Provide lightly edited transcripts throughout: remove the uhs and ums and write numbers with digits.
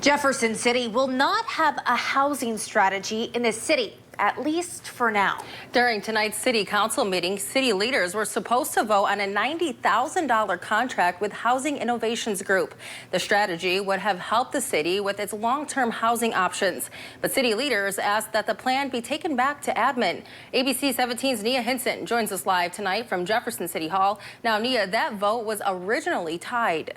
Jefferson City will not have a housing strategy in the city, at least for now. During tonight's city council meeting, city leaders were supposed to vote on a $90,000 contract with Housing Innovations Group. The strategy would have helped the city with its long-term housing options. But city leaders asked that the plan be taken back to admin. ABC 17's Nia Hinson joins us live tonight from Jefferson City Hall. Now, Nia, that vote was originally tied.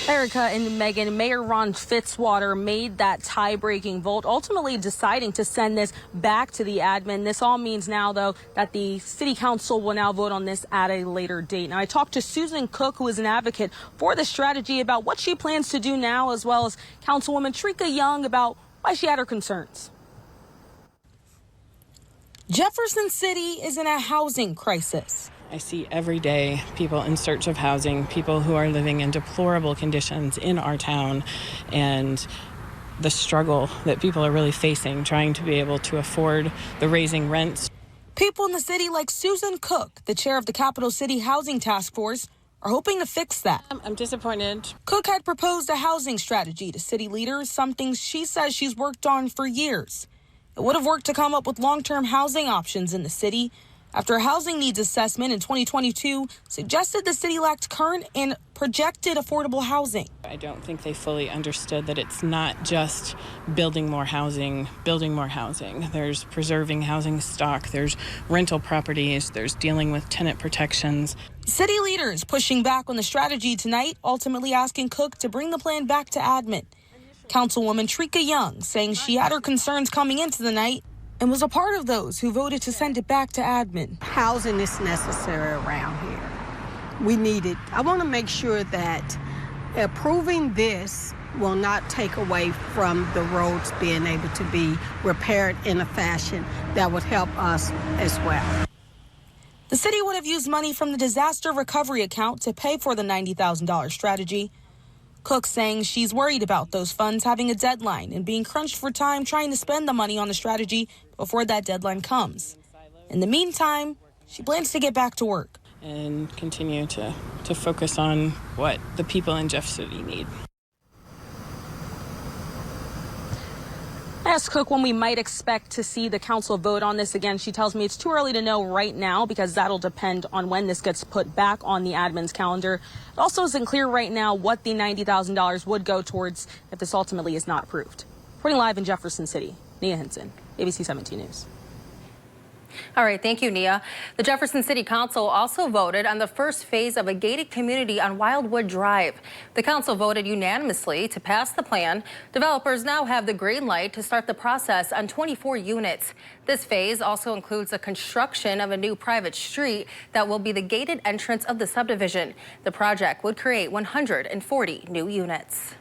Erica and Megan, Mayor Ron Fitzwater made that tie-breaking vote, ultimately deciding to send this back to the admin. This all means now, though, that the city council will now vote on this at a later date. Now, I talked to Susan Cook, who is an advocate for the strategy, about what she plans to do now, as well as Councilwoman Trika Young about why she had her concerns. Jefferson City is in a housing crisis. I see every day people in search of housing, people who are living in deplorable conditions in our town, and the struggle that people are really facing trying to be able to afford the raising rents. People in the city like Susan Cook, the chair of the Capital City Housing Task Force, are hoping to fix that. I'm disappointed. Cook had proposed a housing strategy to city leaders, something she says she's worked on for years. It would have worked to come up with long-term housing options in the city after a housing needs assessment in 2022 suggested the city lacked current and projected affordable housing. I don't think they fully understood that it's not just building more housing. There's preserving housing stock, there's rental properties, there's dealing with tenant protections. City leaders pushing back on the strategy tonight, ultimately asking Cook to bring the plan back to admin. Councilwoman Trika Young saying she had her concerns coming into the night and was a part of those who voted to send it back to admin. Housing is necessary around here. We need it. I want to make sure that approving this will not take away from the roads being able to be repaired in a fashion that would help us as well. The city would have used money from the disaster recovery account to pay for the $90,000 strategy. Cook saying she's worried about those funds having a deadline and being crunched for time trying to spend the money on the strategy before that deadline comes. In the meantime, she plans to get back to work and continue to focus on what the people in Jeff City need. I asked Cook when we might expect to see the council vote on this again. She tells me it's too early to know right now because that'll depend on when this gets put back on the admin's calendar. It also isn't clear right now what the $90,000 would go towards if this ultimately is not approved. Reporting live in Jefferson City, Nia Hinson, ABC 17 News. All right, thank you, Nia. The Jefferson City Council also voted on the first phase of a gated community on Wildwood Drive. The council voted unanimously to pass the plan. Developers now have the green light to start the process on 24 units. This phase also includes the construction of a new private street that will be the gated entrance of the subdivision. The project would create 140 new units.